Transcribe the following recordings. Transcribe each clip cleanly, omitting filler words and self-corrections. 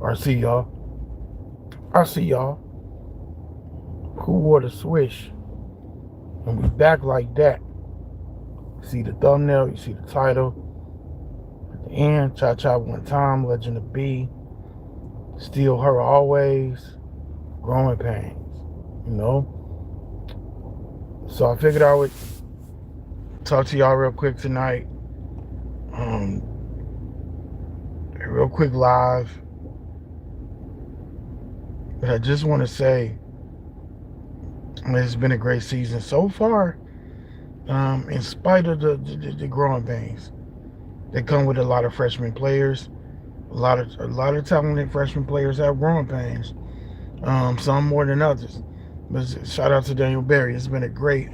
I see y'all. I see y'all. Who wore the swish? And we back like that. See the thumbnail, you see the title. At the end, Cha Cha One Time, Legend of B. Still Her Always. Growing Pains. You know? So I figured I would talk to y'all real quick tonight. Um, a real quick live. But I just want to say it's been a great season so far. In spite of the growing pains that come with a lot of freshman players, a lot of talented freshman players have growing pains. Some more than others. But shout out to Daniel Berry. It's been a great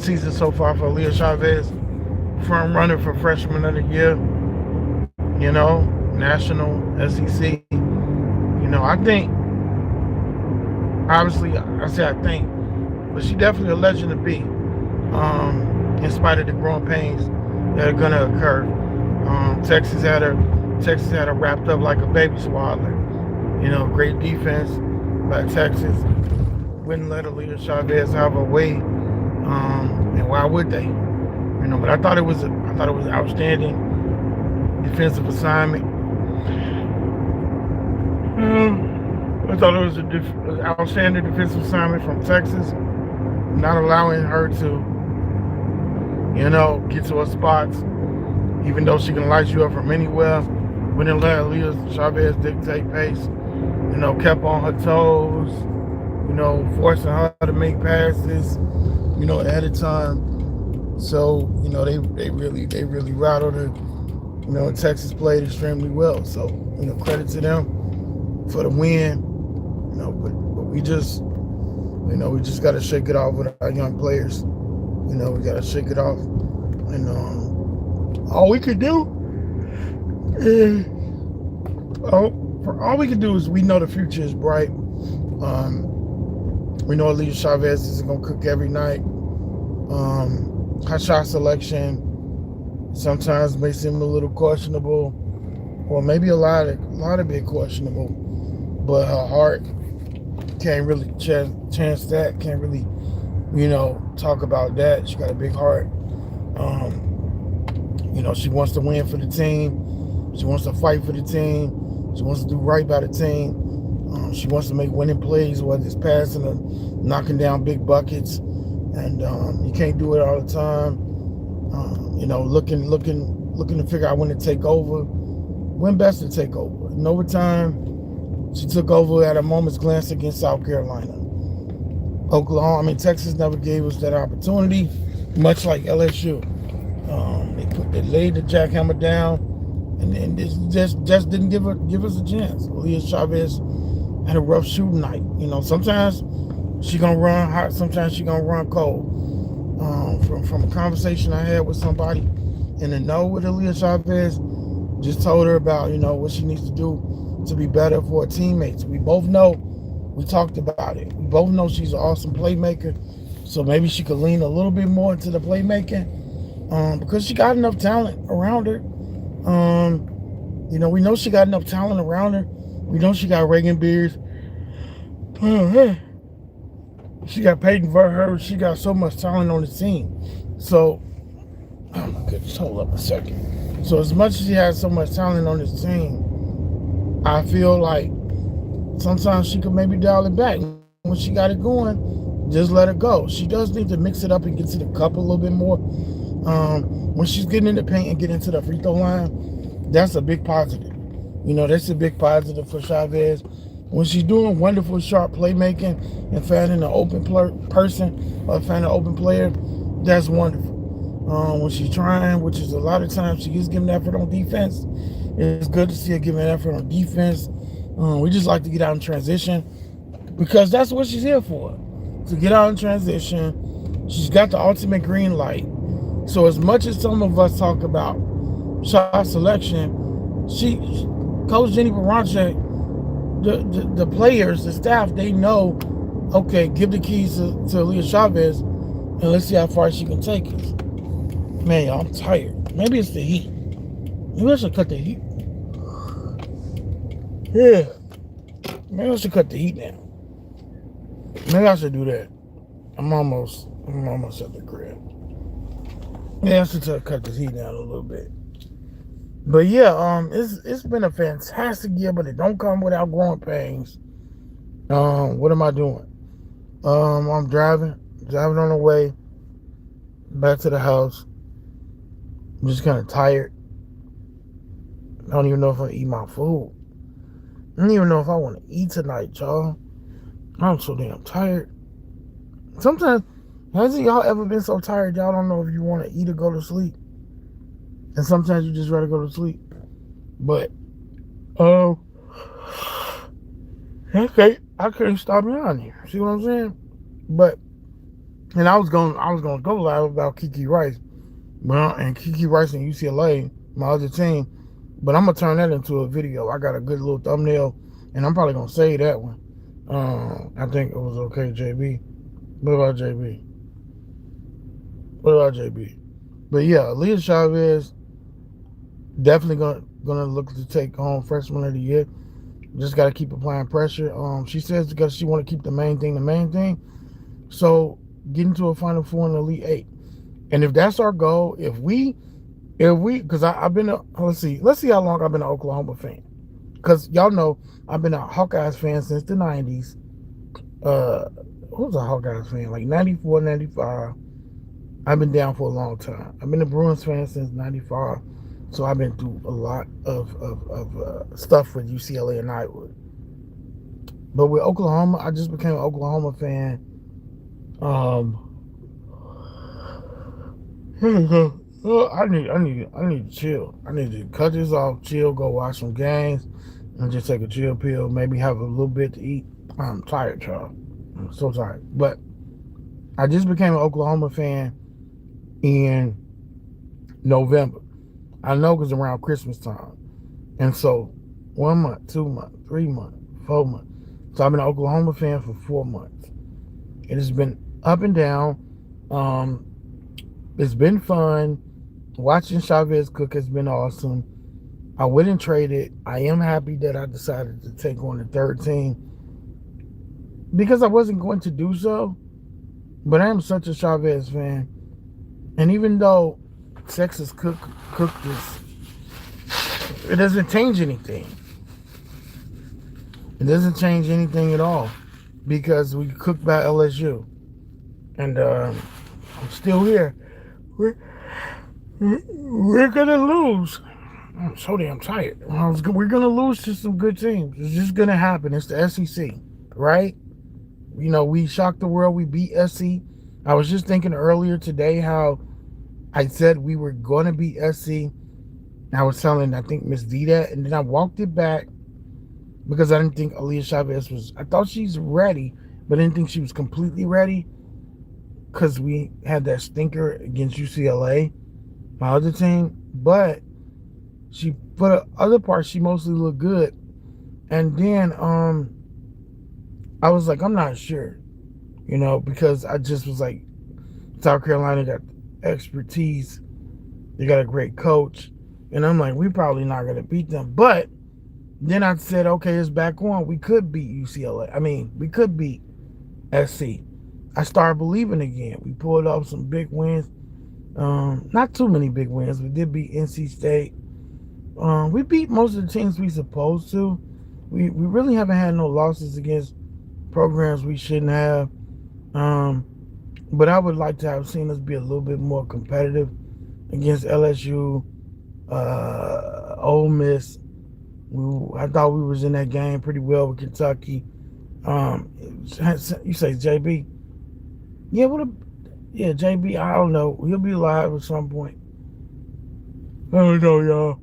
season so far for Aaliyah Chavez, front runner for freshman of the year. You know, national SEC. You know, I think obviously I say I think, but she definitely a legend to be. In spite of the growing pains that are gonna occur. Texas had her wrapped up like a baby swaddler. You know, great defense by Texas. Wouldn't let Aaliyah Chavez have her way. And why would they? You know, but I thought it was outstanding defensive assignment. I thought it was an outstanding defensive assignment from Texas, not allowing her to, get to her spots, even though she can light you up from anywhere. Wouldn't let Aaliyah Chavez dictate pace. Kept on her toes. Forcing her to make passes. Ahead of time. So they really rattled her. Texas played extremely well. So credit to them for the win. But we just got to shake it off with our young players. We got to shake it off, and all we could do is all we can do is we know the future is bright. We know Aaliyah Chavez is gonna cook every night. Her shot selection sometimes may seem a little questionable, or maybe a lot of bit questionable. But her heart can't really chance that. Can't really, talk about that. She got a big heart. She wants to win for the team. She wants to fight for the team. She wants to do right by the team. She wants to make winning plays, whether it's passing or knocking down big buckets. And you can't do it all the time. Looking to figure out when to take over. When best to take over. In overtime, she took over at a moment's glance against South Carolina. Texas never gave us that opportunity, much like LSU. They laid the jackhammer down, and just didn't give us a chance. Aaliyah Chavez had a rough shooting night. Sometimes she gonna run hot, sometimes she gonna run cold. From a conversation I had with somebody in the know with Aaliyah Chavez, just told her about what she needs to do to be better for her teammates. We both know, we talked about it. We both know she's an awesome playmaker, so maybe she could lean a little bit more into the playmaking. Because she got enough talent around her. We know she got enough talent around her. We know she got Reagan Beers. She got Peyton Verhurst. She got so much talent on the team. So, oh my goodness, hold up a second. So as much as she has so much talent on this team, I feel like sometimes she could maybe dial it back. When she got it going, just let it go. She does need to mix it up and get to the cup a little bit more. When she's getting in the paint and getting to the free throw line, that's a big positive. That's a big positive for Chavez. When she's doing wonderful, sharp playmaking and finding an open person or finding an open player, that's wonderful. When she's trying, which is a lot of times she is giving effort on defense, it's good to see her giving effort on defense. We just like to get out in transition because that's what she's here for, to get out in transition. She's got the ultimate green light. So as much as some of us talk about shot selection, Coach Jenny Baranchek, the players, the staff, they know, okay, give the keys to Aaliyah Chavez and let's see how far she can take us. Man, I'm tired. Maybe it's the heat. Maybe I should cut the heat. Yeah. Maybe I should cut the heat down. Maybe I should do that. I'm almost at the crib. Yeah, I should cut the heat down a little bit. But yeah, it's been a fantastic year, but it don't come without growing pains. What am I doing? I'm driving on the way back to the house. I'm just kind of tired. I don't even know if I eat my food. I don't even know if I want to eat tonight, y'all. I'm so damn tired. Sometimes, hasn't y'all ever been so tired y'all don't know if you want to eat or go to sleep? And sometimes you just rather go to sleep. But, okay, I couldn't stop around here. See what I'm saying? But, and I was gonna go live about Kiki Rice, and Kiki Rice and UCLA, my other team. But I'm gonna turn that into a video. I got a good little thumbnail, and I'm probably gonna say that one. I think it was okay, JB. What about JB? But yeah, Aaliyah Chavez definitely gonna look to take home freshman of the year. Just gotta keep applying pressure. She says because she want to keep the main thing. So getting to a Final Four in the Elite Eight, and if that's our goal, if we, because I've been let's see how long I've been an Oklahoma fan. Because y'all know I've been a Hawkeyes fan since the 90s. Who's a Hawkeyes fan? Like 94, 95. I've been down for a long time. I've been a Bruins fan since 95. So I've been through a lot of stuff with UCLA and Iowa. But with Oklahoma, I just became an Oklahoma fan. I need to chill. I need to cut this off, chill, go watch some games, and just take a chill pill. Maybe have a little bit to eat. I'm tired, y'all. I'm so tired. But I just became an Oklahoma fan in November. I know because around Christmas time. And so 1 month, 2 months, 3 months, 4 months. So I've been an Oklahoma fan for 4 months. It has been up and down. It's been fun. Watching Chavez cook has been awesome. I wouldn't trade it. I am happy that I decided to take on the third team because I wasn't going to do so. But I am such a Chavez fan. And even though Texas cooked this, it doesn't change anything. It doesn't change anything at all because we cooked by LSU. And I'm still here. We're gonna lose. I'm so damn tired. We're gonna lose to some good teams. It's just gonna happen. It's the SEC, right? You know, we shocked the world. We beat SC. I was just thinking earlier today how I said we were gonna beat SC. I was telling, I think, Miss D that, and then I walked it back because I didn't think Aaliyah Chavez was. I thought she's ready, but I didn't think she was completely ready because we had that stinker against UCLA, my other team. But she, for the other part, she mostly looked good. And then I was like, I'm not sure, you know, because I just was like, South Carolina got expertise, they got a great coach, and I'm like, we probably not gonna beat them. But then I said, okay, it's back on. We could beat UCLA. I mean, we could beat SC. I started believing again. We pulled off some big wins. Not too many big wins. We did beat NC State. We beat most of the teams we supposed to. We really haven't had no losses against programs we shouldn't have. But I would like to have seen us be a little bit more competitive against LSU, Ole Miss. I thought we was in that game pretty well with Kentucky. You say JB? Yeah, yeah, JB, I don't know. He'll be live at some point. I don't know, y'all.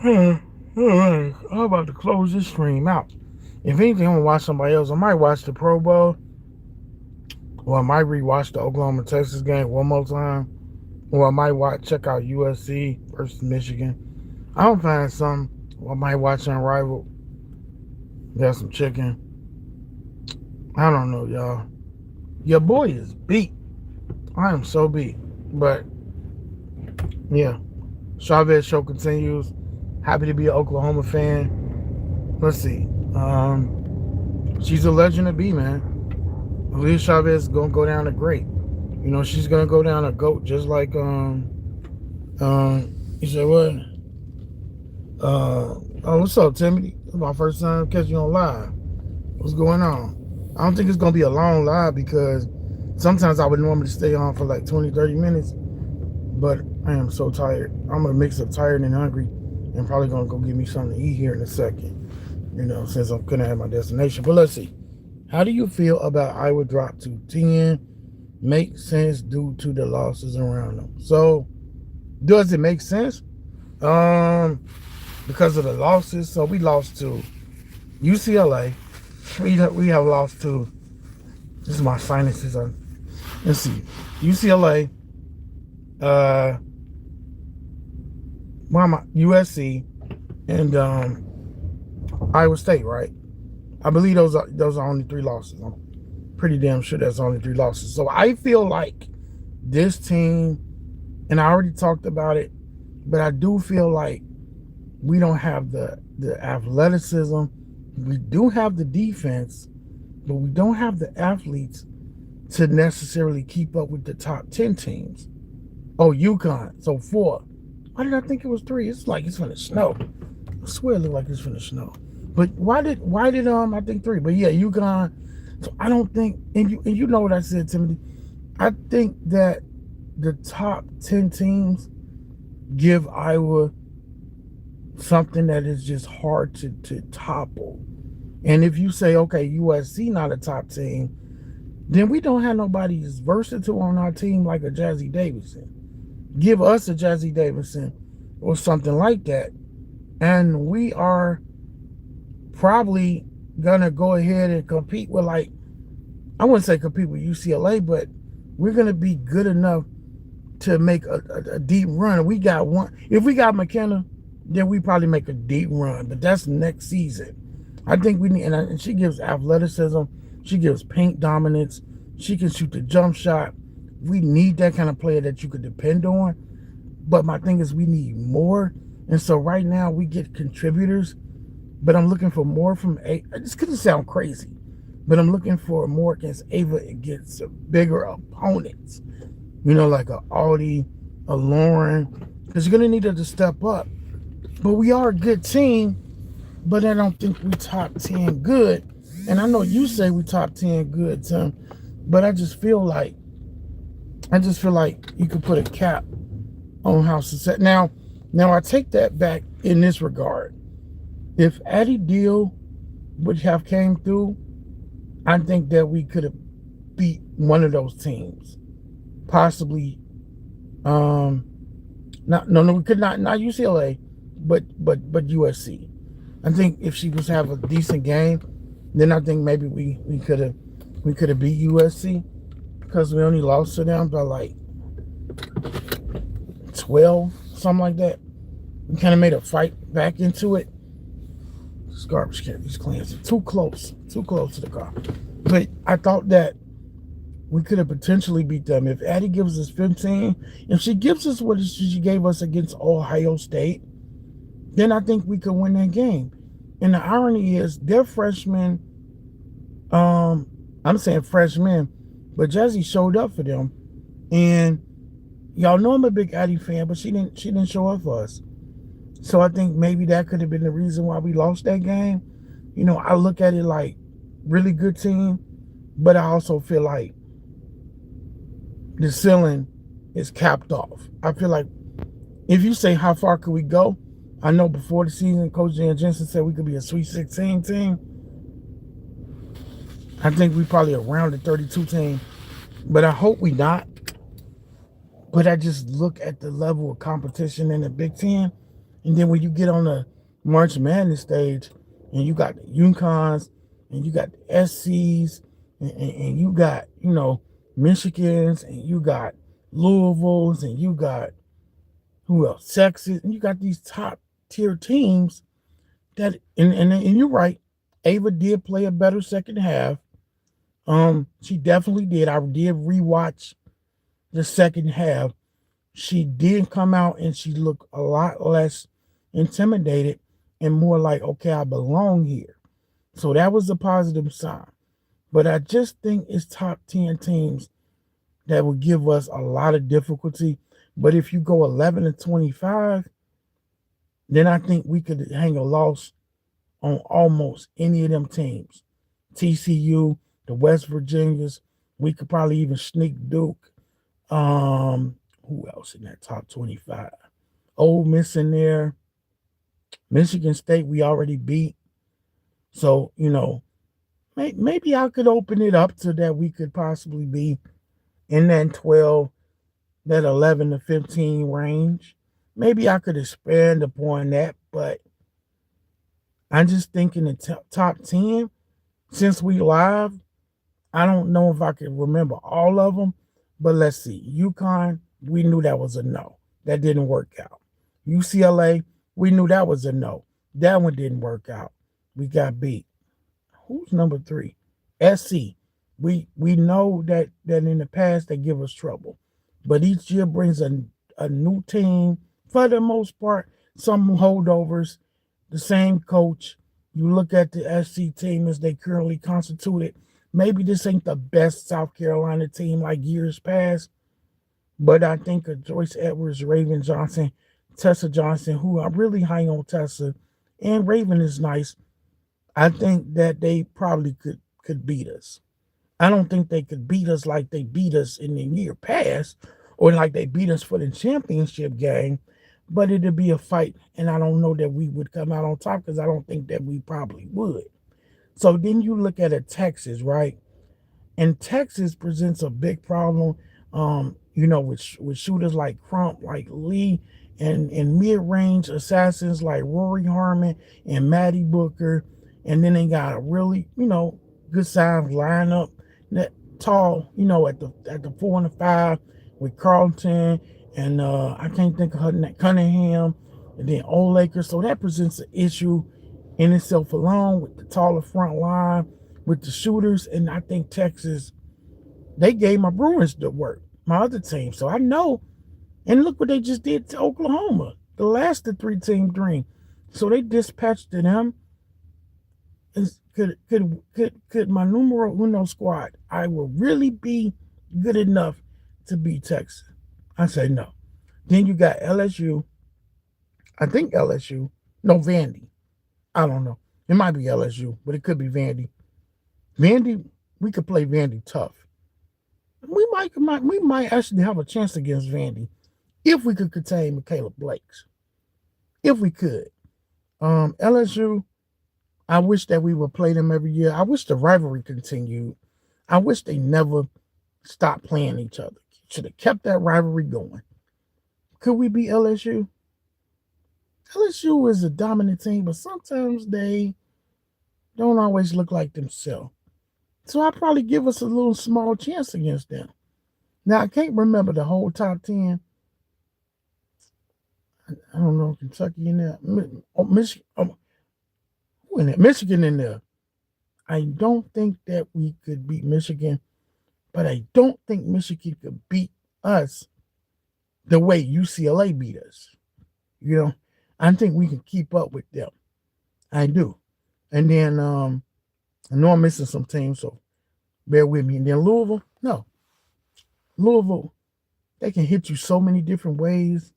I'm about to close this stream out. If anything, I'm going to watch somebody else. I might watch the Pro Bowl. Or I might rewatch the Oklahoma-Texas game one more time. Or I might check out USC versus Michigan. I don't find something. Or I might watch Unrivaled. Got some chicken. I don't know, y'all. Your boy is beat. I am so beat. But, yeah. Chavez show continues. Happy to be an Oklahoma fan. Let's see. She's a legend to be, man. Aaliyah Chavez is gonna go down a great. You know, she's gonna go down a goat, just like you said what? Oh, what's up, Timothy? It's my first time catching you on live. What's going on? I don't think it's gonna be a long live because sometimes I would normally stay on for like 20, 30 minutes, but I am so tired. I'm a mix of tired and hungry, and probably gonna go get me something to eat here in a second. You know, since I'm gonna have my destination. But let's see. How do you feel about Iowa drop to 10? Make sense due to the losses around them. So, does it make sense? Because of the losses. So we lost to UCLA. We have lost to. This is my sinuses. Let's see. UCLA. USC and Iowa State, right? I believe those are only 3 losses. I'm pretty damn sure that's only 3 losses. So I feel like this team, and I already talked about it, but I do feel like we don't have the athleticism. We do have the defense, but we don't have the athletes to necessarily keep up with the top 10 teams. Oh, UConn. So 4. Why did I think it was 3? It's like it's gonna snow. I swear it looked like it's gonna snow. But why did I think 3? But yeah, UConn. So I don't think, and you know what I said, Timothy. I think that the top 10 teams give Iowa something that is just hard to topple. And if you say, okay, USC not a top team, then we don't have nobody as versatile on our team like a Jazzy Davidson. Give us a Jazzy Davidson or something like that, and we are probably gonna go ahead and compete with, like, I wouldn't say compete with UCLA, but we're gonna be good enough to make a deep run. We got one. If we got McKenna, then we probably make a deep run. But that's next season. I think we need, and she gives athleticism. She gives paint dominance. She can shoot the jump shot. We need that kind of player that you could depend on. But my thing is we need more. And so right now we get contributors, but I'm looking for more from this could sound crazy, but I'm looking for more against Ava against bigger opponents. You know, like a Audi, a Lauren, because you're gonna need her to step up. But we are a good team, but I don't think we top 10 good. And I know you say we top 10 good, Tim, but I just feel like you could put a cap on how success. Now I take that back in this regard. If Addie Deal would have came through, I think that we could have beat one of those teams. Possibly, we could not UCLA, but USC. I think if she was to have a decent game, then I think maybe we could have beat USC, because we only lost to them by like 12, something like that. We kind of made a fight back into it. This garbage can, these cans are too close to the car. But I thought that we could have potentially beat them. If Addie gives us 15, if she gives us what she gave us against Ohio State, then I think we could win that game. And the irony is, they're freshmen. I'm saying freshmen, but Jazzy showed up for them. And y'all know I'm a big Addie fan, but she didn't show up for us. So I think maybe that could have been the reason why we lost that game. You know, I look at it like really good team, but I also feel like the ceiling is capped off. I feel like if you say how far could we go, I know before the season, Coach Jan Jensen said we could be a Sweet 16 team. I think we probably around the 32 team, but I hope we not. But I just look at the level of competition in the Big Ten, and then when you get on the March Madness stage, and you got the UConns, and you got the SCs, and you got, you know, Michigans, and you got Louisvilles, and you got who else? Texas, and you got these top tier teams that, and you're right, Ava did play a better second half. She definitely did. I did rewatch the second half. She did come out and she looked a lot less intimidated. and more like, okay, I belong here. So that was a positive sign. But I just think it's top 10 teams that will give us a lot of difficulty. But if you go 11 and 25, then I think we could hang a loss on almost any of them teams. TCU, the West Virginias, we could probably even sneak Duke. Who else in that top 25? Ole Miss in there. Michigan State, we already beat. So, maybe I could open it up to that we could possibly be in that 12, that 11 to 15 range. Maybe I could expand upon that, but I'm just thinking the top 10, since we live, I don't know if I can remember all of them, but let's see. UConn, we knew that was a no. That didn't work out. UCLA, we knew that was a no. That one didn't work out. We got beat. Who's number 3? SC. We know that in the past they give us trouble. But each year brings a new team, for the most part, some holdovers, the same coach. You look at the SC team as they currently constituted. Maybe this ain't the best South Carolina team like years past, but I think of Joyce Edwards, Raven Johnson, Tessa Johnson, who I'm really high on Tessa, and Raven is nice. I think that they probably could beat us. I don't think they could beat us like they beat us in the year past or like they beat us for the championship game, but it'd be a fight, and I don't know that we would come out on top because I don't think that we probably would. So then you look at a Texas, right? And Texas presents a big problem, with shooters like Crump, like Lee, and mid-range assassins like Rory Harmon and Matty Booker. And then they got a really, good size lineup that tall, at the 4 and the 5 with Carlton and I can't think of her name, Cunningham, and then Old Lakers. So that presents an issue in itself alone with the taller front line, with the shooters. And I think Texas, they gave my Bruins the work, my other team. So I know, and look what they just did to Oklahoma, the last of 3-team dream. So they dispatched to them. Could my numero uno squad, I will really be good enough to beat Texas? I say no. Then you got LSU. I think LSU. No, Vandy. I don't know. It might be LSU, but it could be Vandy. Vandy, we could play Vandy tough. We might actually have a chance against Vandy if we could contain Michaela Blakes. If we could. LSU, I wish that we would play them every year. I wish the rivalry continued. I wish they never stopped playing each other. Should have kept that rivalry going. Could we beat LSU? LSU is a dominant team, but sometimes they don't always look like themselves. So I'll probably give us a little small chance against them. Now, I can't remember the whole top 10. I don't know, Kentucky in there. Michigan, Michigan in there. I don't think that we could beat Michigan, but I don't think Michigan could beat us the way UCLA beat us. I think we can keep up with them. I do. And then I know I'm missing some teams, so bear with me. And then Louisville, no. Louisville, they can hit you so many different ways.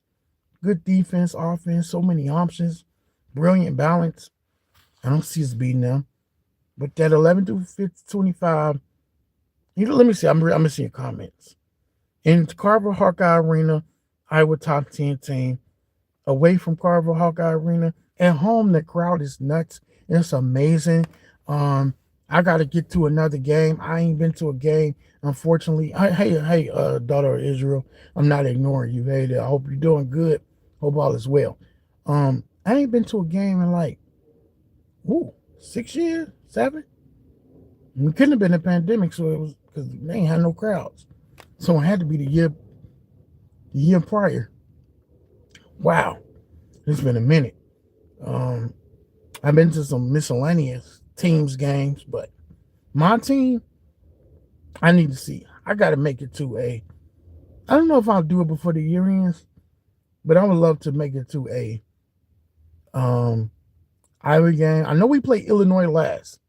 Good defense, offense, so many options. Brilliant balance. I don't see us beating them. But that 11 to 25, let me see. I'm missing your comments. In Carver Hawkeye Arena, Iowa top 10 team. Away from Carver Hawkeye Arena. At home, the crowd is nuts. It's amazing. I got to get to another game. I ain't been to a game, unfortunately. Hey, daughter of Israel, I'm not ignoring you. Hey there, I hope you're doing good. Hope all is well. I ain't been to a game in like, 6 years, 7. It couldn't have been a pandemic, so it was because they ain't had no crowds. So it had to be the year prior. Wow, it's been a minute. I've been to some miscellaneous teams games, but my team, I need to see. I got to make it to I don't know if I'll do it before the year ends, but I would love to make it to Iowa game. I know we play Illinois last,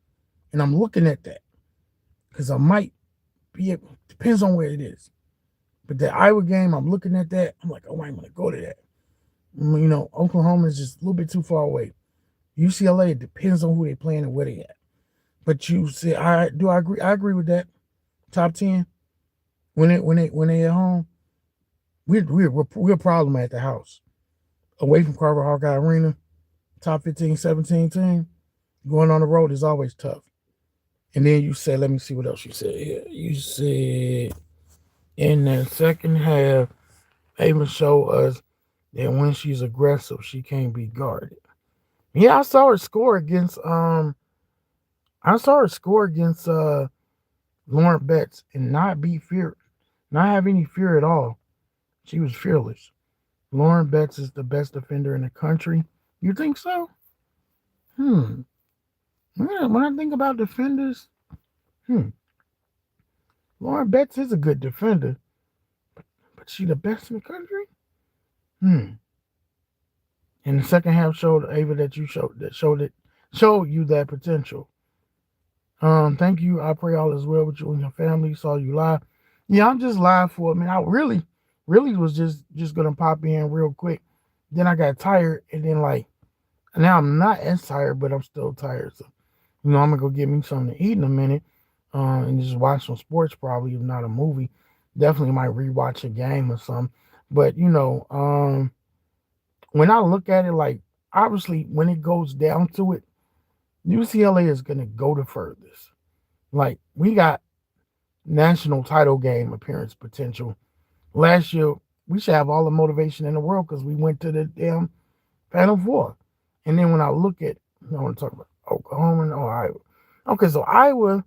and I'm looking at that because I might be able, depends on where it is. But the Iowa game, I'm looking at that. I'm like, oh, I'm going to go to that. Oklahoma is just a little bit too far away. UCLA, it depends on who they playing and where they at. But you say, I agree. I agree with that. Top 10 when they at home. We're a problem at the house. Away from Carver Hawkeye Arena, top 15, 17 team, going on the road is always tough. And then you said, let me see what else you said here. You said in the second half, Ava showed us that when she's aggressive, she can't be guarded. Yeah, I saw her score against Lauren Betts and not have any fear at all. She was fearless. Lauren Betts is the best defender in the country. You think so? When I think about defenders, Lauren Betts is a good defender, but she the best in the country? And the second half showed Ava that showed you that potential. Thank you. I pray all is well with you and your family. Saw you live. Yeah, I'm just live for it, man. I really was just gonna pop in real quick. Then I got tired, and then now I'm not as tired, but I'm still tired. So, I'm gonna go get me something to eat in a minute, and just watch some sports, probably, if not a movie. Definitely might rewatch a game or something. But when I look at it, obviously when it goes down to it, UCLA is gonna go the furthest. We got national title game appearance potential. Last year, we should have all the motivation in the world because we went to the damn Final Four. And then when I look at, I want to talk about Oklahoma and Iowa. Okay, so Iowa,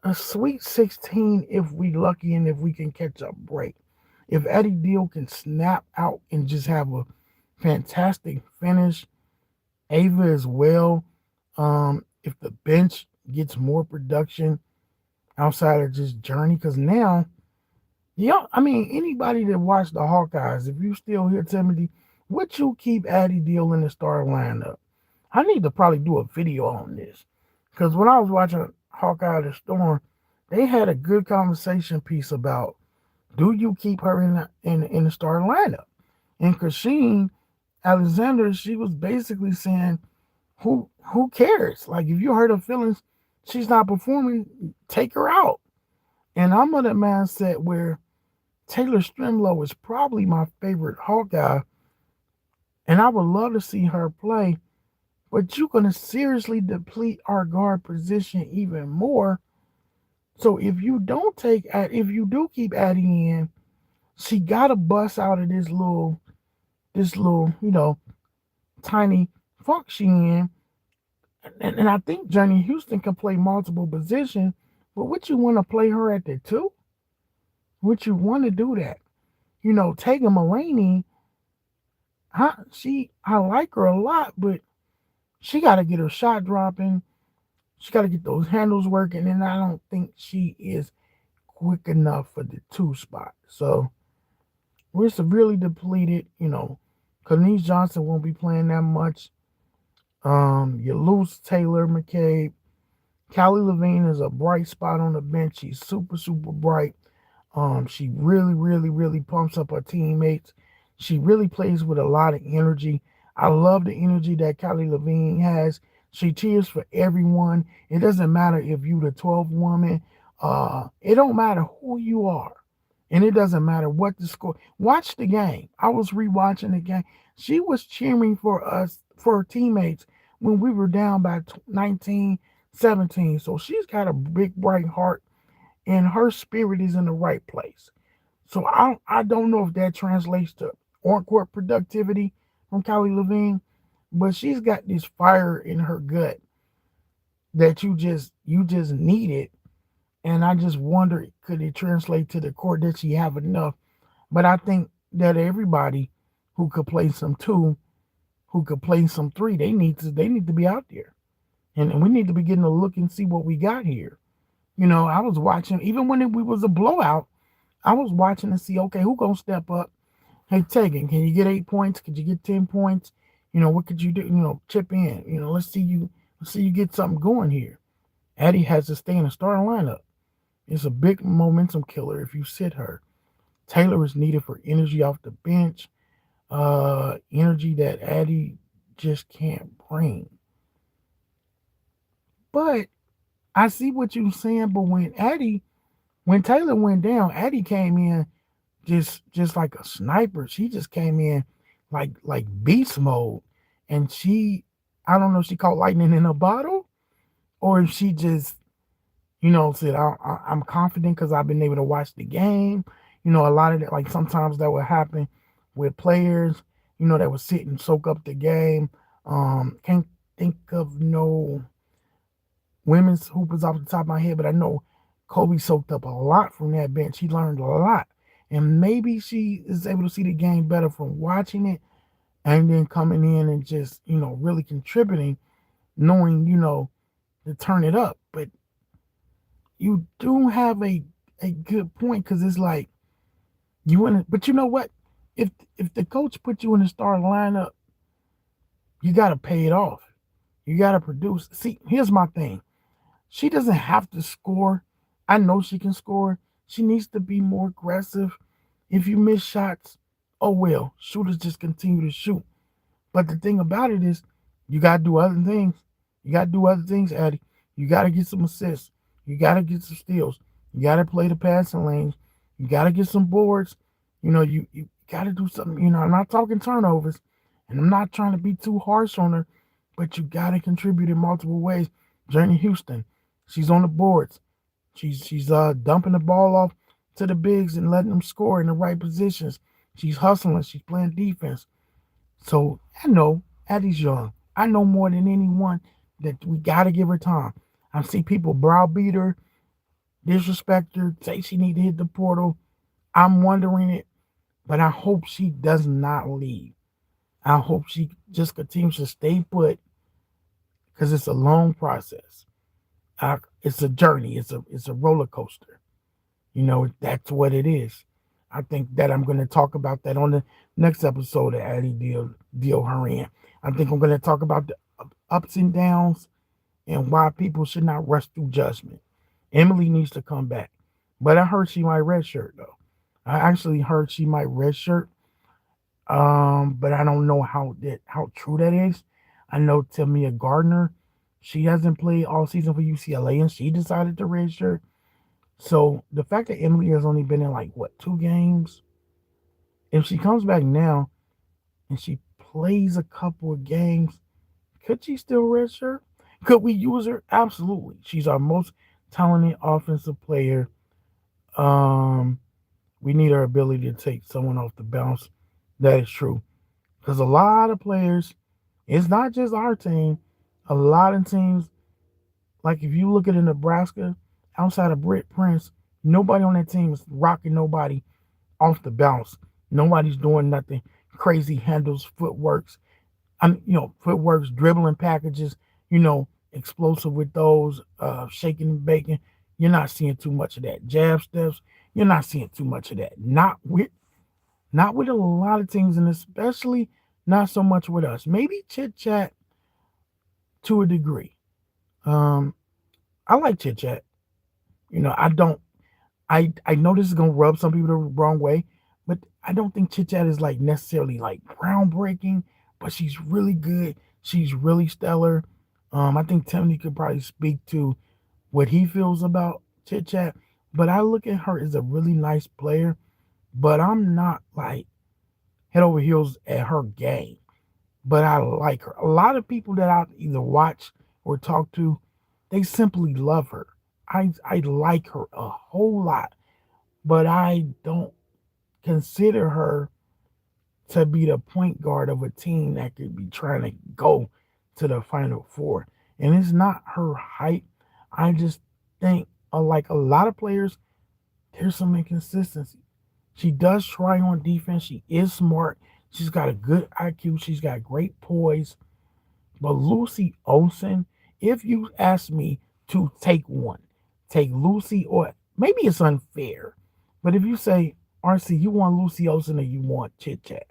a Sweet 16 if we lucky and if we can catch a break. If Eddie Deal can snap out and just have a fantastic finish, Ava as well. If the bench gets more production outside of just Journey, because now, anybody that watched the Hawkeyes, if you still here, Timothy, would you keep Eddie Deal in the starting lineup? I need to probably do a video on this, because when I was watching Hawkeye the Storm, they had a good conversation piece about, do you keep her in the starting lineup? And Kasheen Alexander, she was basically saying, who cares? If you hurt her feelings, she's not performing, take her out. And I'm of the mindset where Taylor Strimlow is probably my favorite Hawkeye, and I would love to see her play, but you're going to seriously deplete our guard position even more. So if you do keep adding in, she got to bust out of this little, tiny funk she in. And I think Johnny Houston can play multiple positions, but would you want to play her at the 2? Would you want to do that? Tegan Mullaney, I like her a lot, but she got to get her shot dropping. She got to get those handles working, and I don't think she is quick enough for the 2 spot. So we're severely depleted. Kenise Johnson won't be playing that much. You lose Taylor McCabe. Callie Levine is a bright spot on the bench. She's super, super bright. She really, really, really pumps up her teammates. She really plays with a lot of energy. I love the energy that Callie Levine has. She cheers for everyone. It doesn't matter if you're the 12th woman. It don't matter who you are. And it doesn't matter what the score. Watch the game. I was rewatching the game. She was cheering for us, for her teammates, when we were down by 19-17. So she's got a big, bright heart, and her spirit is in the right place. So I don't know if that translates to on-court productivity from Callie Levine, but she's got this fire in her gut that you just need it. And I just wonder, could it translate to the court? That she have enough? But I think that everybody who could play some 2, who could play some 3, they need to be out there. And we need to be getting a look and see what we got here. I was watching, even when it was a blowout, I was watching to see, okay, who gonna step up? Hey, Tegan, can you get 8 points? Could you get 10 points? What could you do? Chip in. Let's see you get something going here. Addie has to stay in the starting lineup. It's a big momentum killer if you sit her. Taylor is needed for energy off the bench, energy that Addie just can't bring. But I see what you're saying. But when Taylor went down, Addie came in just like a sniper. She just came in like beast mode, and I don't know if she caught lightning in a bottle or if she just said I'm confident because I've been able to watch the game. A lot of that, like sometimes that would happen with players, that would sit and soak up the game. Can't think of no women's hoopers off the top of my head, but I know Kobe soaked up a lot from that bench. He learned a lot. And maybe she is able to see the game better from watching it and then coming in and just, really contributing, knowing, to turn it up. But you do have a good point because it's like but you know what? If the coach put you in the starting lineup, you gotta pay it off. You gotta produce. See, here's my thing. She doesn't have to score. I know she can score. She needs to be more aggressive. If you miss shots, oh well. Shooters just continue to shoot. But the thing about it is, you gotta do other things. You gotta do other things, Addie. You gotta get some assists. You gotta get some steals. You gotta play the passing lanes. You gotta get some boards. You gotta do something. I'm not talking turnovers, and I'm not trying to be too harsh on her, but you gotta contribute in multiple ways. Journey Houston, she's on the boards. She's dumping the ball off to the bigs and letting them score in the right positions. She's hustling. She's playing defense. So I know Addie's young. I know more than anyone that we gotta give her time. I see people browbeat her, disrespect her, say she need to hit the portal. I'm wondering it, but I hope she does not leave. I hope she just continues to stay put because it's a long process. It's a journey. It's a roller coaster. That's what it is. I think that I'm going to talk about that on the next episode of Addie Deal Her In. I think I'm going to talk about the ups and downs and why people should not rush through judgment. Emily needs to come back. But I heard she might redshirt though. I actually heard she might redshirt. But I don't know how true that is. I know Tamia Gardner, she hasn't played all season for UCLA and she decided to redshirt. So the fact that Emily has only been in like what 2 games, if she comes back now and she plays a couple of games, could she still redshirt? Could we use her? Absolutely. She's our most talented offensive player. Um, we need her ability to take someone off the bounce. That is true. Because a lot of players, it's not just our team. A lot of teams, like if you look at Nebraska, outside of Britt Prince, nobody on that team is rocking nobody off the bounce. Nobody's doing nothing crazy handles, footworks. Footworks, dribbling packages, explosive with those, shaking and baking. You're not seeing too much of that. Jab steps, you're not seeing too much of that. Not with a lot of teams, and especially not so much with us. Maybe chit chat to a degree. Um, I like chit chat. I don't. I know this is gonna rub some people the wrong way, but I don't think Chit Chat is like necessarily like groundbreaking. But she's really good. She's really stellar. I think Timothy could probably speak to what he feels about Chit Chat. But I look at her as a really nice player. But I'm not like head over heels at her game. But I like her. A lot of people that I either watch or talk to, they simply love her. I like her a whole lot, but I don't consider her to be the point guard of a team that could be trying to go to the Final Four. And it's not her height. I just think, like a lot of players, there's some inconsistency. She does try on defense. She is smart. She's got a good IQ. She's got great poise. But Lucy Olson, if you ask me to take one, take Lucy, or maybe it's unfair, but if you say, RC, you want Lucy Olson or you want Chit Chat,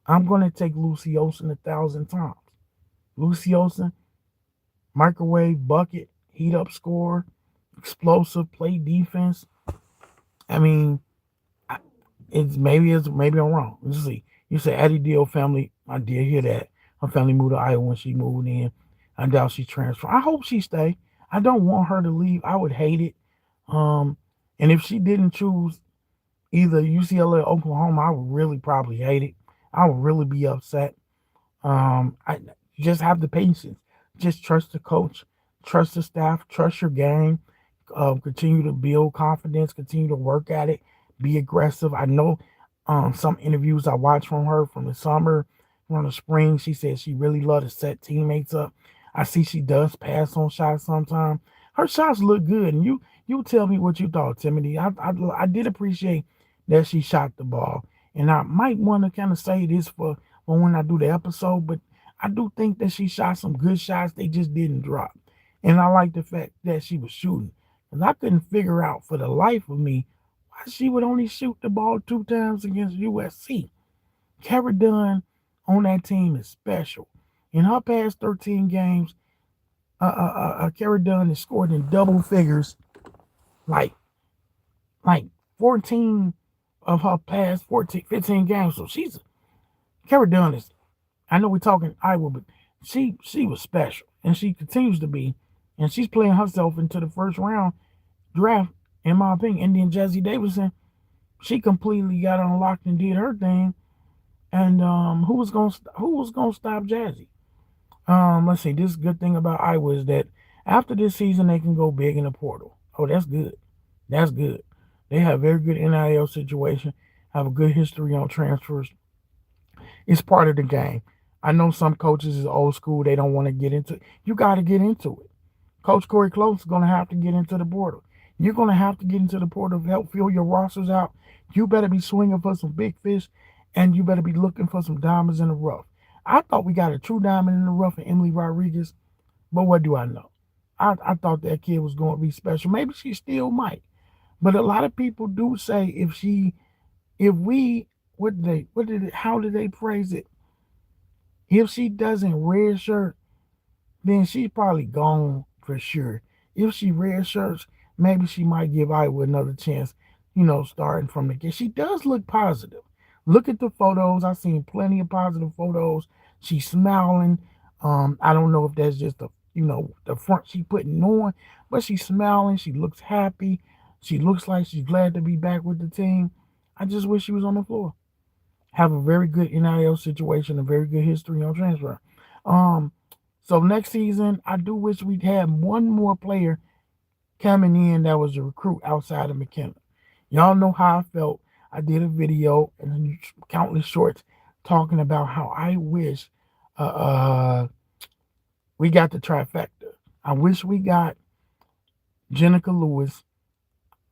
I'm going to take Lucy Olsen 1,000 times. Lucy Olsen, microwave, bucket, heat up score, explosive, play defense. I mean, maybe I'm wrong. Let's see. You say Addie Deal family. I did hear that. Her family moved to Iowa when she moved in. I doubt she transferred. I hope she stay. I don't want her to leave. I would hate it. Um, and if she didn't choose either UCLA or Oklahoma, I would really probably hate it. I would really be upset. I just have the patience. Just trust the coach, trust the staff, trust your game. Continue to build confidence. Continue to work at it. Be aggressive. I know some interviews I watched from her from the summer, from the spring. She said she really loved to set teammates up. I see she does pass on shots sometimes. Her shots look good, and you tell me what you thought, Timothy. I did appreciate that she shot the ball, and I might want to kind of say this for when I do the episode, but I do think that she shot some good shots. They just didn't drop, and I like the fact that she was shooting, because I couldn't figure out for the life of me why she would only shoot the ball 2 times against USC. Kara Dunn on that team is special. In her past 13 games, Kara Dunn has scored in double figures, like like 14 of her past 14, 15 games. So Kara Dunn is. I know we're talking Iowa, but she was special, and she continues to be, and she's playing herself into the first round draft, in my opinion. And then Jazzy Davidson, she completely got unlocked and did her thing. And who was gonna stop Jazzy? Let's see. This good thing about Iowa is that after this season they can go big in the portal. Oh, that's good. That's good. They have a very good NIL situation. Have a good history on transfers. It's part of the game. I know some coaches is old school. They don't want to get into it. You got to get into it. Coach Corey Close is going to have to get into the portal. You're going to have to get into the portal to help fill your rosters out. You better be swinging for some big fish, and you better be looking for some diamonds in the rough. I thought we got a true diamond in the rough in Emily Rodriguez, but what do I know? I thought that kid was going to be special. Maybe she still might. But a lot of people do say if we, how did they phrase it? If she doesn't redshirt, then she's probably gone for sure. If she redshirts, maybe she might give Iowa another chance, starting from the get. She does look positive. Look at the photos. I've seen plenty of positive photos. She's smiling. I don't know if that's just the front she putting on, but she's smiling. She looks happy. She looks like she's glad to be back with the team. I just wish she was on the floor. Have a very good NIL situation, a very good history on transfer. Um, so next season, I do wish we'd had one more player coming in that was a recruit outside of McKenna. Y'all know how I felt. I did a video and countless shorts talking about how I wish uh, uh, we got the trifecta. I wish we got Jenica Lewis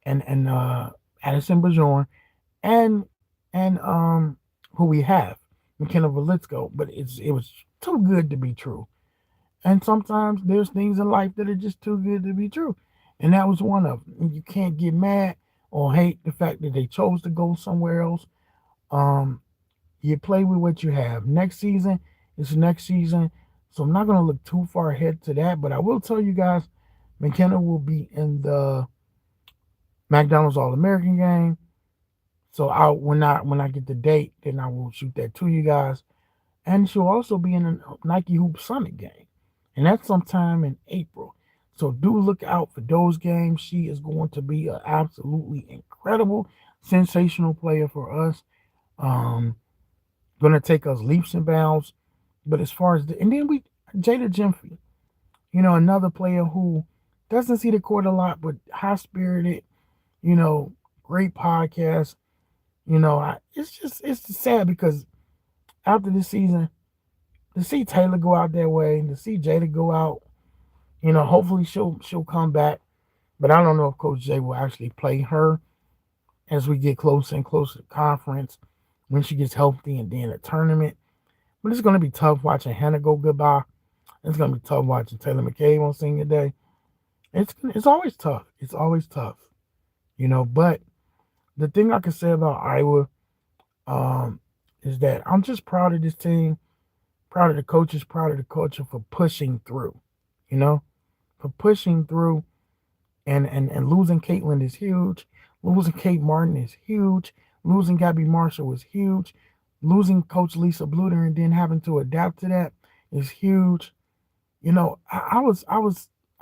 and Addison Bajorn and and who we have, McKenna Velitsko, but it was too good to be true. And sometimes there's things in life that are just too good to be true. And that was one of them. You can't get mad or hate the fact that they chose to go somewhere else. Um, you play with what you have. Next season is next season. So I'm not going to look too far ahead to that. But I will tell you guys, McKenna will be in the McDonald's All-American game. So when I get the date, then I will shoot that to you guys. And she'll also be in a Nike Hoop Summit game. And that's sometime in April. So do look out for those games. She is going to be an absolutely incredible, sensational player for us. Um, going to take us leaps and bounds. But as far as and then Jada Gyamfi, another player who doesn't see the court a lot, but high spirited, great podcast. It's sad because after this season, to see Taylor go out that way and to see Jada go out, hopefully she'll come back. But I don't know if Coach J will actually play her as we get closer and closer to conference when she gets healthy and then a tournament. But it's going to be tough watching Hannah go goodbye. It's going to be tough watching Taylor McCabe on senior day. It's always tough. It's always tough, But the thing I can say about Iowa, um, is that I'm just proud of this team, proud of the coaches, proud of the culture for pushing through, you know, for pushing through and losing Caitlin is huge. Losing Kate Martin is huge. Losing Gabby Marshall was huge. Losing Coach Lisa Bluter and then having to adapt to that is huge. You know, I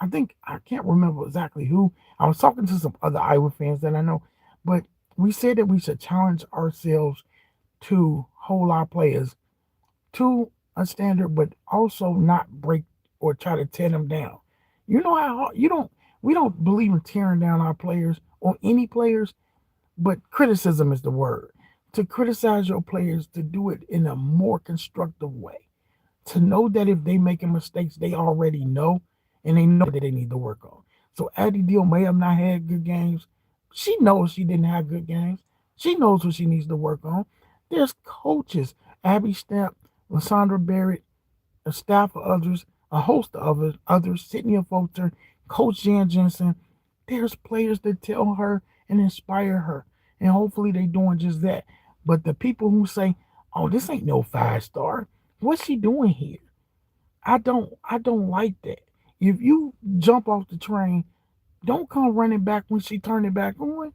think I can't remember exactly who. I was talking to some other Iowa fans that I know, but we said that we should challenge ourselves to hold our players to a standard, but also not break or try to tear them down. You know how you don't we don't believe in tearing down our players or any players, but criticism is the word. To criticize your players, to do it in a more constructive way. To know that if they making mistakes, they already know and they know that they need to work on. So Addie Deal may have not had good games. She knows she didn't have good games. She knows what she needs to work on. There's coaches, Abby Stamp, Lysandra Barrett, a staff of others, a host of others, Sydney Folter, Coach Jan Jensen. There's players that tell her and inspire her. And hopefully they doing just that. But the people who say, oh, this ain't no 5 star. What's she doing here? I don't like that. If you jump off the train, don't come running back when she turn it back on.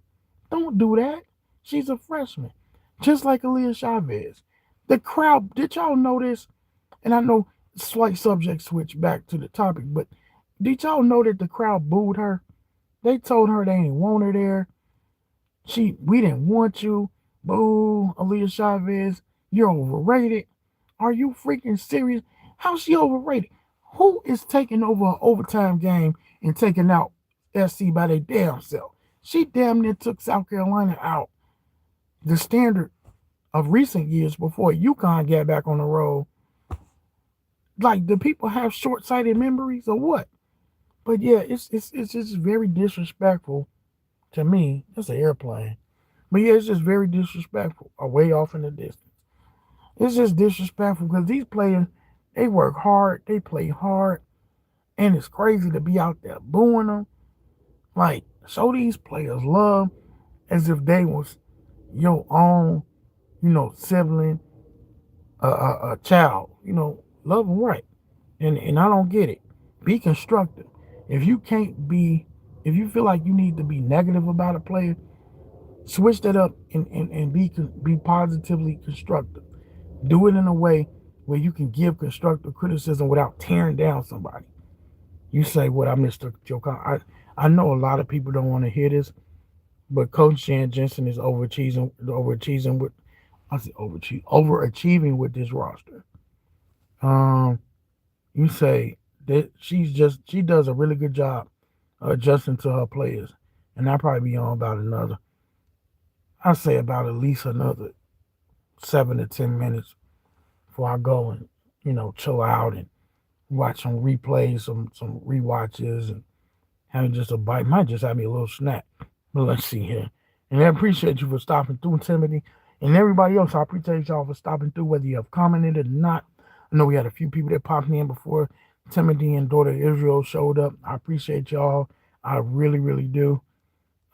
Don't do that. She's a freshman. Just like Aaliyah Chavez. The crowd, did y'all notice? And I know slight subject switch back to the topic, but did y'all know that the crowd booed her? They told her they ain't want her there. We didn't want you. Boo, Aaliyah Chavez, you're overrated. Are you freaking serious? How's she overrated? Who is taking over an overtime game and taking out SC by their damn self? She damn near took South Carolina out. The standard of recent years before UConn got back on the road. Like, do people have short-sighted memories or what? But yeah, it's just very disrespectful to me. It's an airplane. But yeah, it's just very disrespectful. Way off in the distance. It's just disrespectful because these players, they work hard, they play hard, and it's crazy to be out there booing them. Like, show these players love as if they was your own, sibling, a child. Love them right. And I don't get it. Be constructive. If you can't be, if you feel like you need to be negative about a player, switch that up and be positively constructive. Do it in a way where you can give constructive criticism without tearing down somebody. You say, "What I missed your comment." I know a lot of people don't want to hear this, but Coach Jan Jensen is overachieving with overachieving with this roster. Um, you say that she does a really good job adjusting to her players, and I'll probably be on about another. I say about at least another 7 to 10 minutes before I go and chill out and watch some replays, some rewatches, and having just a bite. Might just have me a little snack. But let's see here. And I appreciate you for stopping through, Timothy. And everybody else, I appreciate y'all for stopping through, whether you have commented or not. I know we had a few people that popped in before Timothy and daughter Israel showed up. I appreciate y'all. I really, really do.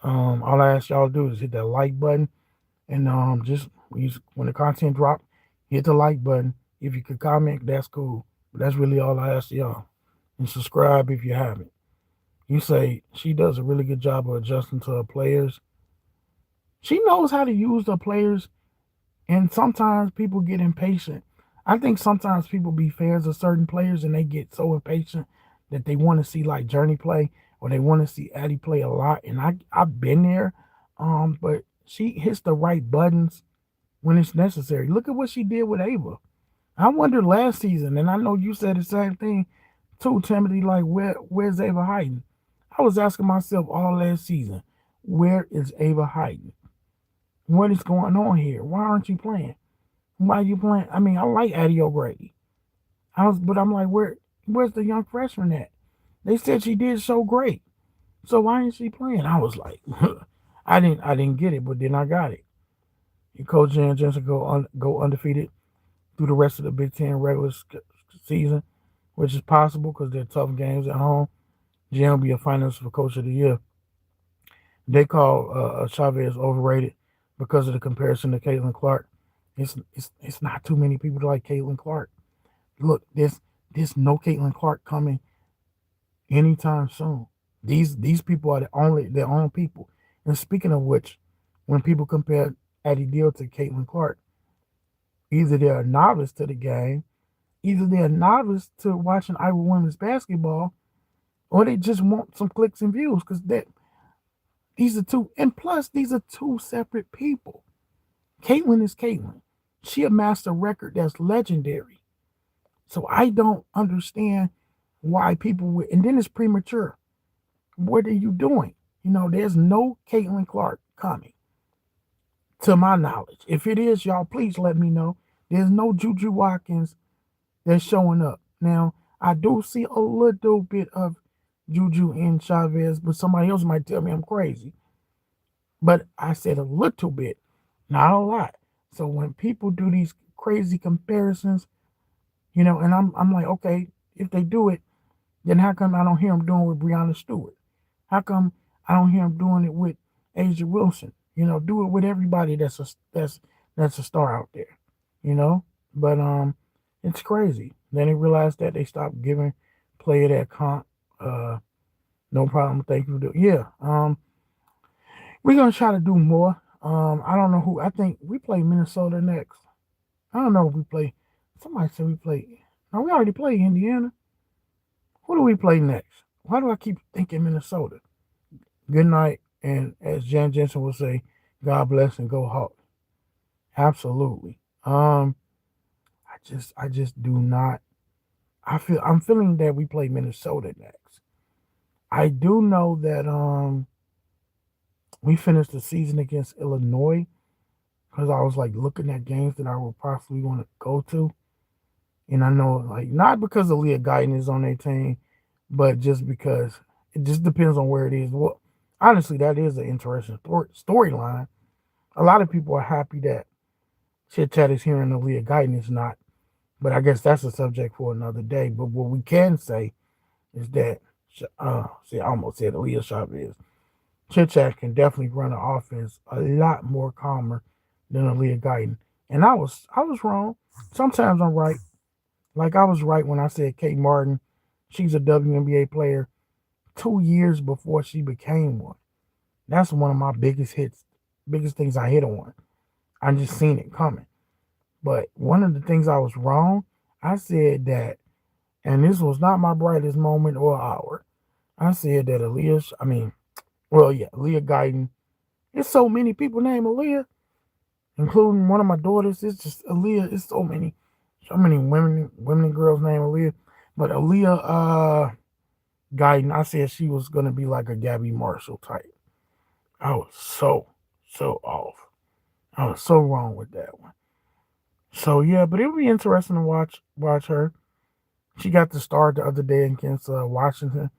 All I ask y'all to do is hit that like button. And just when the content drop, hit the like button. If you could comment, that's cool. But that's really all I ask y'all. And subscribe if you haven't. You say she does a really good job of adjusting to her players. She knows how to use the players, and sometimes people get impatient. I think sometimes people be fans of certain players and they get so impatient that they want to see like Journey play or they want to see Addie play a lot. And I've been there, but she hits the right buttons when it's necessary. Look at what she did with Ava. I wondered last season, and I know you said the same thing too, Timothy. Like, where's Ava Heighton? I was asking myself all last season, where is Ava Heighton? What is going on here? Why aren't you playing? Why are you playing? I mean, I like Addie O'Grady. But I'm like, where's the young freshman at? They said she did so great. So why ain't she playing? I was like, I didn't get it, but then I got it. And Coach Jan Jensen go undefeated through the rest of the Big Ten regular season, which is possible because they're tough games at home. Jan will be a finalist for Coach of the Year. They call Chavez overrated because of the comparison to Caitlin Clark It's not too many people like Caitlin Clark. Look, there's no Caitlin Clark coming anytime soon. These people are their own people. And speaking of which, when people compare Addie Deal to Caitlin Clark, either they're a novice to the game, either they're a novice to watching Iowa women's basketball, or they just want some clicks and views because these are two, and plus these are two separate people. Caitlin is Caitlin. She amassed a record that's legendary. So I don't understand why people would, and then it's premature. What are you doing? There's no Caitlin Clark coming, to my knowledge. If it is, y'all, please let me know. There's no Juju Watkins that's showing up. Now, I do see a little bit of Juju and Chavez, but somebody else might tell me I'm crazy. But I said a little bit, not a lot. So when people do these crazy comparisons, and I'm like, okay, if they do it, then how come I don't hear them doing it with Breanna Stewart? How come I don't hear them doing it with A'ja Wilson? Do it with everybody that's a star out there. But it's crazy. Then they realized that they stopped giving player that comp. No problem. Thank you. Yeah. We're gonna try to do more. I don't know who. I think we play Minnesota next. I don't know if we play. Somebody said we play. No, we already played Indiana. Who do we play next? Why do I keep thinking Minnesota? Good night, and as Jan Jensen will say, God bless and go Hawks. Absolutely. I just do not. I'm feeling that we play Minnesota next. I do know that we finished the season against Illinois because I was like looking at games that I would possibly want to go to. And I know, like, not because Leah Guyton is on their team, but just because it just depends on where it is. Well, honestly, that is an interesting storyline. A lot of people are happy that Chit Chat is here and Leah Guyton is not. But I guess that's a subject for another day. But what we can say is that, I almost said Aaliyah Chavez. Chit Chat can definitely run an offense a lot more calmer than Aaliyah Guyton. And I was wrong. Sometimes I'm right. Like I was right when I said Kate Martin, she's a WNBA player 2 years before she became one. That's one of my biggest hits, biggest things I hit on. I just seen it coming. But one of the things I was wrong, I said that, and this was not my brightest moment or hour. I said that Leah Guyton. There's so many people named Aaliyah, including one of my daughters. It's just Aaliyah. It's so many women and girls named Aaliyah. But Aaliyah Guyton, I said she was gonna be like a Gabby Marshall type. I was so off. I was so wrong with that one. So yeah, but it'll be interesting to watch her. She got the start the other day against Washington.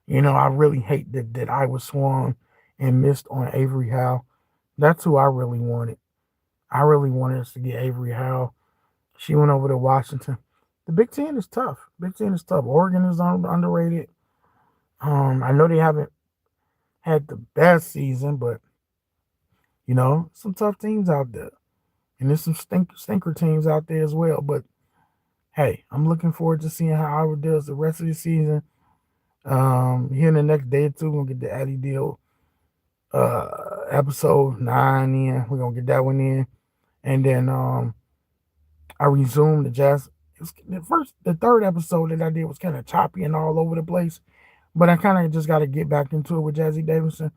I really hate that I was swung and missed on Avery Howe. That's who I really wanted. I really wanted us to get Avery Howe. She went over to Washington. The Big Ten is tough. Big Ten is tough. Oregon is underrated. I know they haven't had the best season, but some tough teams out there. And there's some stinker teams out there as well. But hey, I'm looking forward to seeing how Iowa does the rest of the season. Here in the next day or two, we're gonna get the Addie Deal episode 9 in. We're gonna get that one in. And then I resumed the jazz. The third episode that I did was kind of choppy and all over the place. But I kind of just got to get back into it with Jazzy Davidson.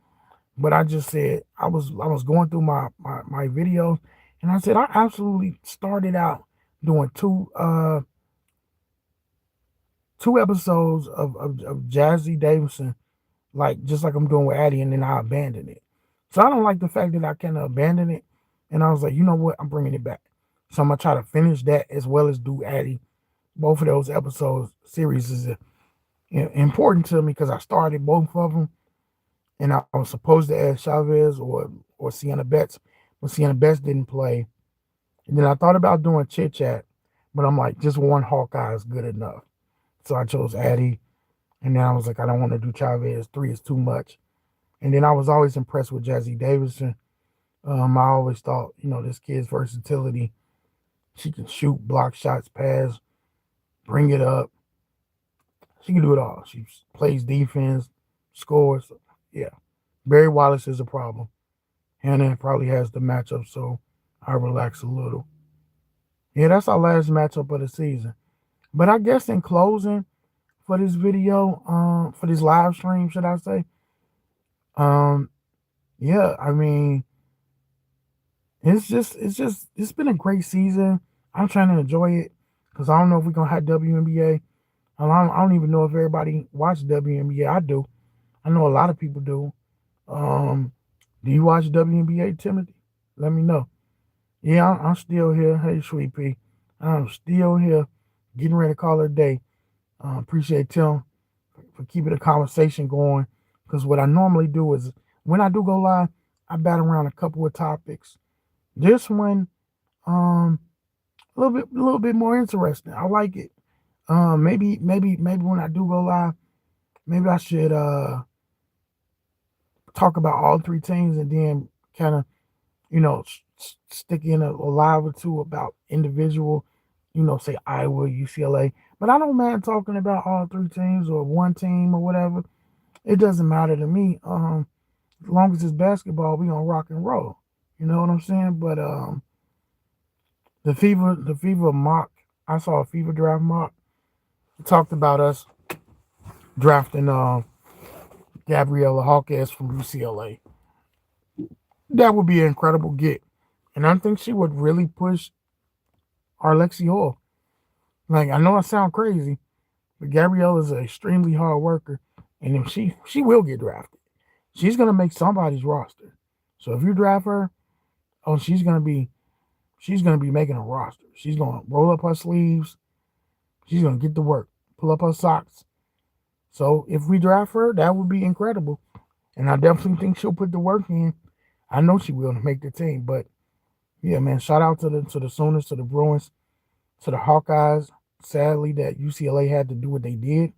But I just said I was going through my videos, and I said I absolutely started out doing two episodes of Jazzy Davidson, just like I'm doing with Addie, and then I abandoned it. So I don't like the fact that I kind of abandoned it, and I was like, you know what, I'm bringing it back. So I'm gonna try to finish that as well as do Addie. Both of those episodes series is important to me because I started both of them, and I was supposed to add Chavez or Sienna Betts, but Sienna Betts didn't play. And then I thought about doing Chit Chat, but I'm like, just one Hawkeye is good enough. So I chose Addie, and then I was like, I don't want to do Chavez. 3 is too much. And then I was always impressed with Jazzy Davidson. I always thought, this kid's versatility She can shoot, block shots, pass, bring it up. She can do it all. She plays defense, scores. Yeah. Barry Wallace is a problem. Hannah probably has the matchup, so I relax a little. Yeah, that's our last matchup of the season. But I guess in closing for this video, for this live stream, should I say? Um, yeah, I mean, it's been a great season. I'm trying to enjoy it because I don't know if we're gonna have WNBA. I don't even know if everybody watch WNBA. I do. I know a lot of people do. Um, do you watch WNBA, Timothy? Let me know. Yeah, I'm still here. Hey, Sweet Pea. I'm still here, getting ready to call it a day. Appreciate Tim for keeping the conversation going. Because what I normally do is when I do go live, I bat around a couple of topics. This one, um, a little bit more interesting. I like it. Maybe when I do go live, maybe I should talk about all three teams and then kind of stick in a live or two about individual, say Iowa, UCLA. But I don't mind talking about all three teams or one team or whatever. It doesn't matter to me. As long as it's basketball, we gonna rock and roll. You know what I'm saying? But the fever mock. I saw a fever draft mock. It talked about us drafting Gabriella Hawkins from UCLA. That would be an incredible get. And I think she would really push our Lexi Hall. Like, I know I sound crazy, but Gabrielle is an extremely hard worker. And if she will get drafted, she's gonna make somebody's roster. So if you draft her, oh, she's gonna be making a roster. She's gonna roll up her sleeves. She's gonna get to work, pull up her socks. So if we draft her, that would be incredible. And I definitely think she'll put the work in. I know she will to make the team. But yeah, man, shout out to the Sooners, to the Bruins, to the Hawkeyes. Sadly, that UCLA had to do what they did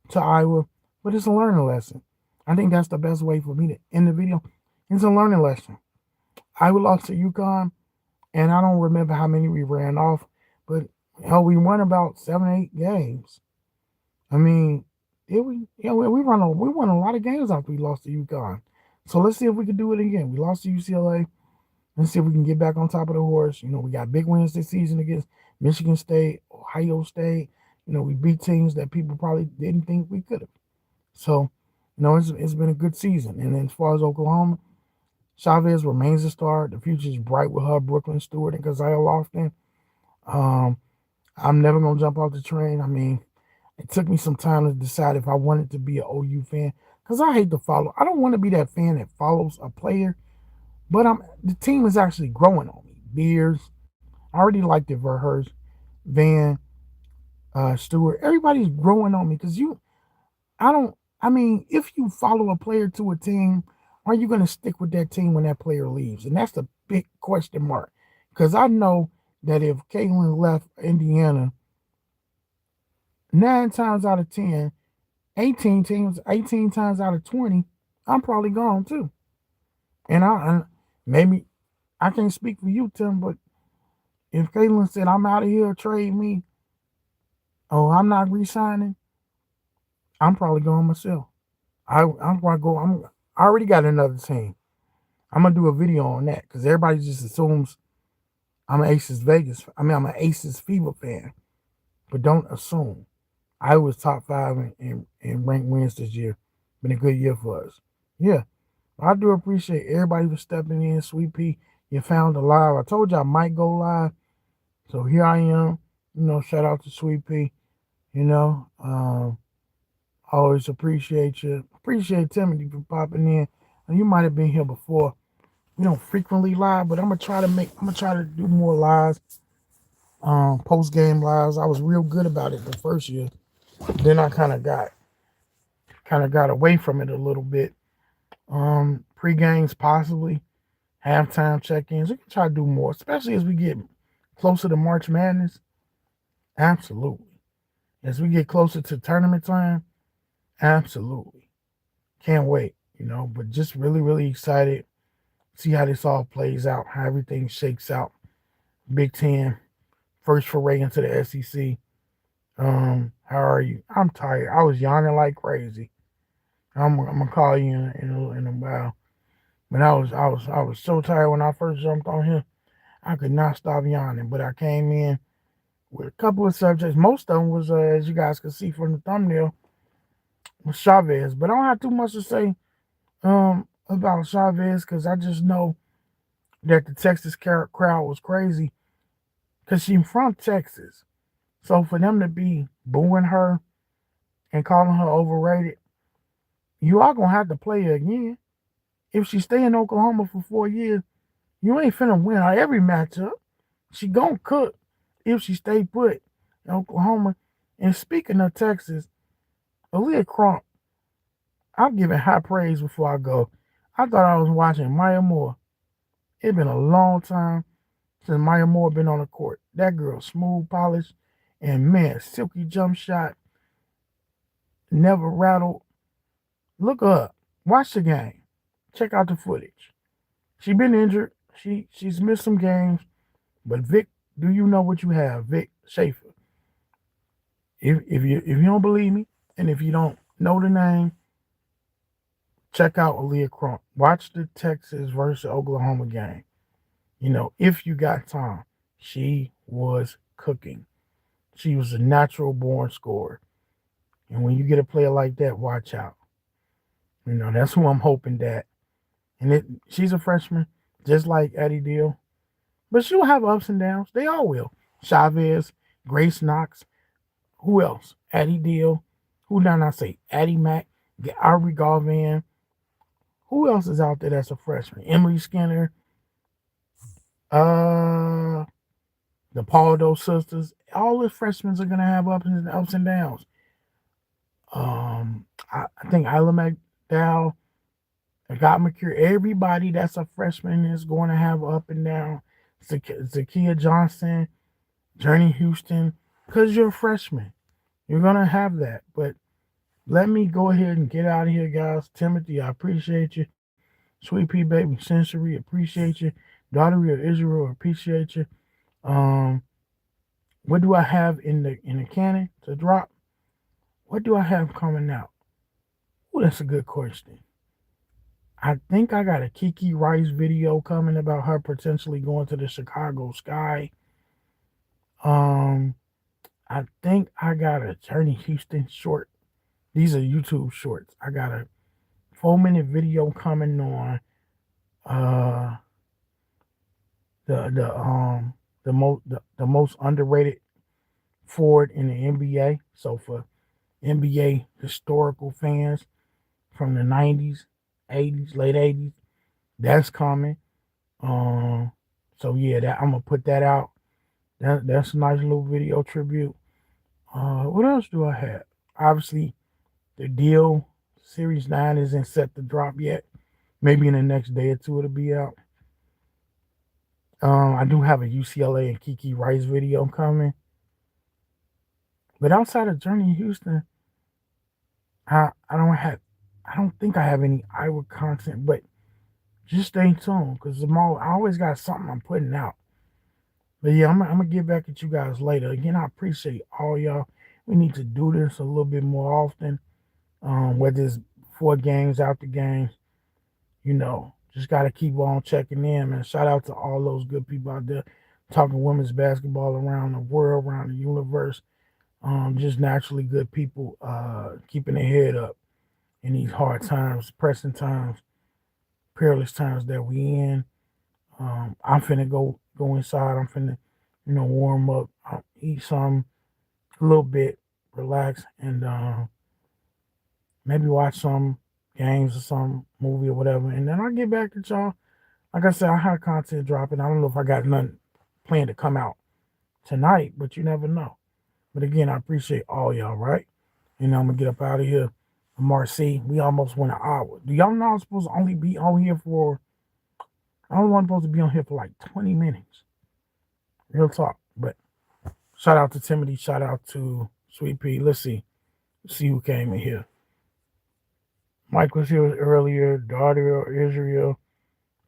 to Iowa, but it's a learning lesson. I think that's the best way for me to end the video. It's a learning lesson. Iowa lost to UConn, and I don't remember how many we ran off, but hell, we won about 7, 8 games. I mean, we won a lot of games after we lost to UConn. So let's see if we can do it again. We lost to UCLA. Let's see if we can get back on top of the horse. We got big wins this season against Michigan State, Ohio State. We beat teams that people probably didn't think we could have. So, it's been a good season. And then as far as Oklahoma, Chavez remains a star. The future is bright with her, Brooklyn Stewart, and Keziah Lofton. I'm never going to jump off the train. I mean, it took me some time to decide if I wanted to be an OU fan because I hate to follow. I don't want to be that fan that follows a player, but the team is actually growing on me. Beers, I already liked it. Verhurst, Van, Stewart. Everybody's growing on me because I don't. I mean, if you follow a player to a team, are you going to stick with that team when that player leaves? And that's the big question mark. Because I know that if Caitlin left Indiana, 9 times out of 10, 18 times out of 20, I'm probably gone too. And maybe I can't speak for you, Tim, but if Caitlin said, I'm out of here, trade me, oh, I'm not re-signing, I'm probably going myself. I'm going to go. I already got another team. I'm going to do a video on that because everybody just assumes I'm an I'm an Aces Fever fan, but don't assume. I was top 5 in ranked wins this year. Been a good year for us. Yeah, I do appreciate everybody for stepping in. Sweet Pea, you found the live. I told you I might go live, so here I am. Shout out to Sweet Pea. Always appreciate you. Appreciate Timothy for popping in. And you might have been here before. We don't frequently live, but I'm gonna try to do more lives. Post game lives. I was real good about it the first year. Then I kind of got away from it a little bit. Pre-games possibly, halftime check-ins. We can try to do more, especially as we get closer to March Madness. Absolutely. As we get closer to tournament time, absolutely. Can't wait, but just really, really excited. See how this all plays out, how everything shakes out. Big Ten, first foray into the SEC. How are you? I'm tired. I was yawning like crazy. I'm gonna call you in a while. But I was so tired when I first jumped on here. I could not stop yawning. But I came in with a couple of subjects. Most of them was, as you guys can see from the thumbnail, was Chavez. But I don't have too much to say about Chavez because I just know that the Texas crowd was crazy because she's from Texas. So for them to be booing her and calling her overrated, you are gonna have to play her again. If she stay in Oklahoma for 4 years, you ain't finna win every matchup. She gonna cook if she stay put in Oklahoma. And speaking of Texas, Aaliyah Crump, I'm giving high praise before I go. I thought I was watching Maya Moore. It's been a long time since Maya Moore been on the court. That girl smooth, polished, and man, silky jump shot, never rattled. Look her up. Watch the game. Check out the footage. She been injured. She's missed some games. But Vic, do you know what you have? Vic Schaefer. If you don't believe me, and if you don't know the name, check out Aaliyah Crump. Watch the Texas versus Oklahoma game. If you got time, she was cooking. She was a natural born scorer. And when you get a player like that, watch out. That's who I'm hoping that. And she's a freshman, just like Addie Deal. But she'll have ups and downs. They all will. Chavez, Grace Knox, who else? Addie Deal. Who did I say? Addie Mack, Aubrey Galvan. Who else is out there that's a freshman? Emily Skinner. The Paldo sisters. All the freshmen are gonna have ups and downs. I think Isla McDowell, Got McCure, everybody that's a freshman is going to have up and down. Zakia Johnson, Journey Houston, because you're a freshman. You're going to have that. But let me go ahead and get out of here, guys. Timothy, I appreciate you. Sweet Pea Baby Sensory, appreciate you. Daughter of Israel, appreciate you. What do I have in the cannon to drop? What do I have coming out? Oh, that's a good question. I think I got a Kiki Rice video coming about her potentially going to the Chicago Sky. I think I got a Journey Houston short. These are YouTube shorts. I got a 4-minute video coming on the most underrated forward in the NBA. So for NBA historical fans from the 90s, 80s, late 80s, that's coming. So yeah, that I'm gonna put that out. That's a nice little video tribute. What else do I have? Obviously, the Deal Series 9 isn't set to drop yet. Maybe in the next day or two it'll be out. I do have a UCLA and Kiki Rice video coming. But outside of Journey Houston, I don't think I have any Iowa content, but just stay tuned because I always got something I'm putting out. But yeah, I'm gonna get back at you guys later. Again, I appreciate all y'all. We need to do this a little bit more often. Whether it's before games, after games, just gotta keep on checking in, man. Shout out to all those good people out there talking women's basketball around the world, around the universe. Just naturally good people, keeping their head up in these hard times, pressing times, perilous times that we in. I'm finna go inside. I'm finna, warm up, eat some, a little bit, relax, and maybe watch some games or some movie or whatever. And then I'll get back to y'all. Like I said, I have content dropping. I don't know if I got nothing planned to come out tonight, but you never know. But again, I appreciate all y'all, right? I'm gonna get up out of here. Marcy, we almost went an hour. Do y'all know I'm supposed to only be on here for? I only supposed to be on here for like 20 minutes. Real talk. But shout out to Timothy. Shout out to Sweet Pea. Let's see who came in here. Mike was here earlier. Daughter of Israel,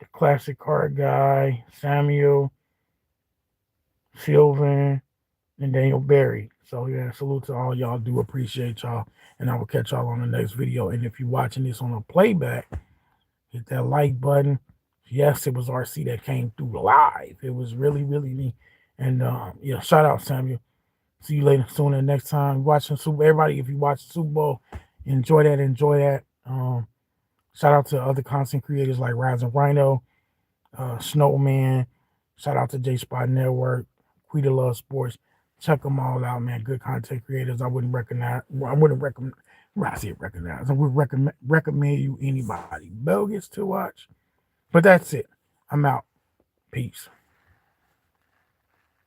the classic card guy. Samuel, Sylvan, and Daniel Berry. So yeah, salute to all y'all. Do appreciate y'all. And I will catch y'all on the next video. And if you're watching this on a playback, hit that like button. Yes, it was RC that came through live. It was really, really me. And yeah, shout out Samuel. See you later soon and next time. Watching Super everybody, if you watch the Super Bowl, enjoy that, enjoy that. Shout out to other content creators like Rising Rhino, Snowman. Shout out to J Spot Network, Quita Love Sports. Check them all out, man. Good content creators. I wouldn't recognize. I wouldn't recommend. I say recognize. I would recommend you anybody bogus to watch. But that's it. I'm out. Peace.